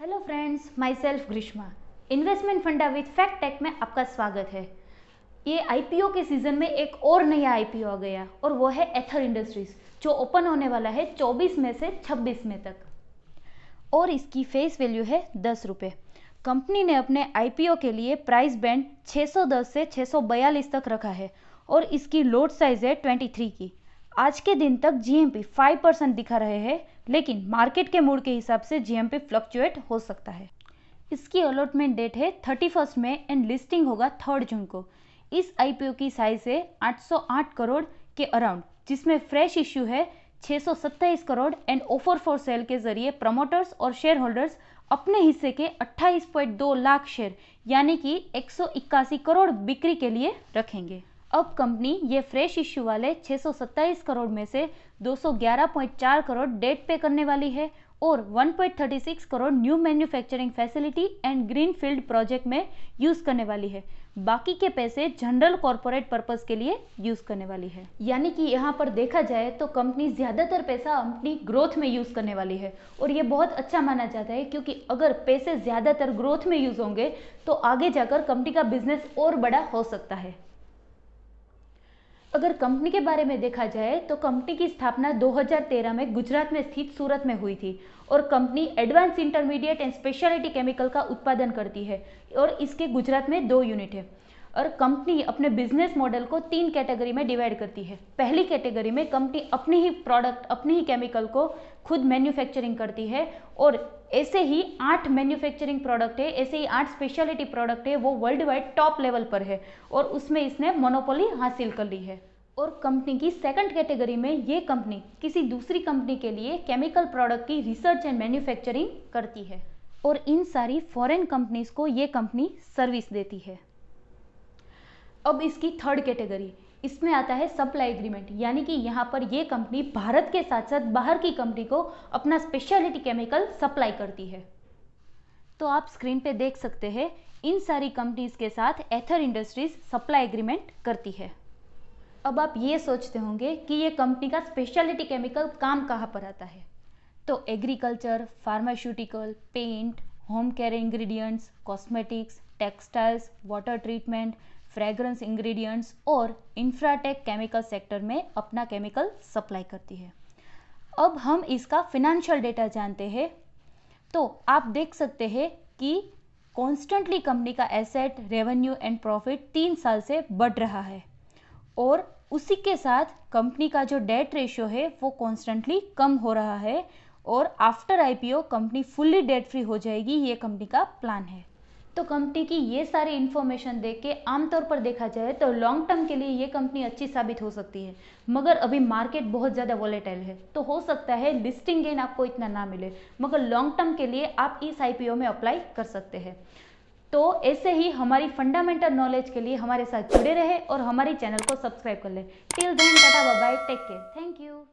Hello friends, myself Greeshma. Investment funda with fact tech में आपका स्वागत है। ये आईपीओ के सीजन में एक और नया आईपीओ आ गया और वो है एथर इंडस्ट्रीज, जो ओपन होने वाला है 24 मई से 26 मई तक और इसकी फेस वैल्यू है 10 रुपये। कंपनी ने अपने आईपीओ के लिए प्राइस बैंड 610 से 642 तक रखा है और इसकी लोट साइज है 23 की। आज के दिन तक जीएमपी 5% दिखा रहे हैं, लेकिन मार्केट के मूड के हिसाब से जीएमपी फ्लक्चुएट हो सकता है। इसकी अलॉटमेंट डेट है 31 मई एंड लिस्टिंग होगा 3 जून को। इस आईपीओ की साइज है 808 करोड़ के अराउंड, जिसमें फ्रेश इश्यू है 627 crore and offer for sale के जरिए प्रमोटर्स और शेयर होल्डर्स अपने हिस्से के 28.2 लाख शेयर यानी कि 181 करोड़ बिक्री के लिए रखेंगे। अब कंपनी ये फ्रेश इश्यू वाले 627 करोड़ में से 211.4 करोड़ डेट पे करने वाली है और 1.36 crore new manufacturing facility and greenfield project में यूज करने वाली है। बाकी के पैसे जनरल कॉर्पोरेट पर्पस के लिए यूज करने वाली है। यानी कि यहाँ पर देखा जाए तो कंपनी ज्यादातर पैसा अपनी ग्रोथ में यूज करने वाली है और ये बहुत अच्छा माना जाता है, क्योंकि अगर पैसे ज्यादातर ग्रोथ में यूज होंगे तो आगे जाकर कंपनी का बिजनेस और बड़ा हो सकता है। अगर कंपनी के बारे में देखा जाए तो कंपनी की स्थापना 2013 में गुजरात में स्थित सूरत में हुई थी और company advance intermediate and speciality chemical का उत्पादन करती है और इसके गुजरात में 2 यूनिट है। और कंपनी अपने बिजनेस मॉडल को 3 कैटेगरी में डिवाइड करती है। पहली कैटेगरी में कंपनी अपनी ही प्रोडक्ट, अपनी ही केमिकल को खुद मैन्युफैक्चरिंग करती है और ऐसे ही 8 मैन्युफैक्चरिंग प्रोडक्ट है, ऐसे ही 8 स्पेशलिटी प्रोडक्ट है, वो वर्ल्ड वाइड टॉप लेवल पर है और उसमें इसने मोनोपोली हासिल कर ली है। और कंपनी की सेकंड कैटेगरी में ये कंपनी किसी दूसरी कंपनी के लिए केमिकल प्रोडक्ट की रिसर्च एंड मैन्युफैक्चरिंग करती है और इन सारी फॉरेन कंपनीज को ये कंपनी सर्विस देती है। अब इसकी थर्ड कैटेगरी, इसमें आता है सप्लाई एग्रीमेंट, यानी कि यहाँ पर ये कंपनी भारत के साथ साथ बाहर की कंपनी को अपना स्पेशलिटी केमिकल सप्लाई करती है। तो आप स्क्रीन पे देख सकते हैं, इन सारी कंपनीज के साथ एथर इंडस्ट्रीज सप्लाई एग्रीमेंट करती है। अब आप ये सोचते होंगे कि ये कंपनी का स्पेशलिटी केमिकल काम कहाँ पर आता है, तो agriculture, pharmaceutical, paint, home care ingredients, cosmetics, textiles, water treatment, fragrance ingredients और इंफ्राटेक केमिकल सेक्टर में अपना केमिकल सप्लाई करती है। अब हम इसका फिनेंशियल डेटा जानते हैं, तो आप देख सकते हैं कि कॉन्स्टेंटली कंपनी का एसेट, रेवेन्यू एंड प्रॉफिट 3 साल से बढ़ रहा है और उसी के साथ कंपनी का जो डेट रेशियो है वो कॉन्स्टेंटली कम हो रहा है और after IPO company fully debt free हो जाएगी, ये कंपनी का प्लान है। तो कंपनी की ये सारी इन्फॉर्मेशन देख के आमतौर पर देखा जाए तो लॉन्ग टर्म के लिए ये कंपनी अच्छी साबित हो सकती है, मगर अभी मार्केट बहुत ज़्यादा वॉलेटाइल है, तो हो सकता है लिस्टिंग गेन आपको इतना ना मिले, मगर लॉन्ग टर्म के लिए आप इस आईपीओ में अप्लाई कर सकते हैं। तो ऐसे ही हमारी फंडामेंटल नॉलेज के लिए हमारे साथ जुड़े रहे और हमारी चैनल को सब्सक्राइब कर लें। Till then, tata, bye bye, take care, thank you.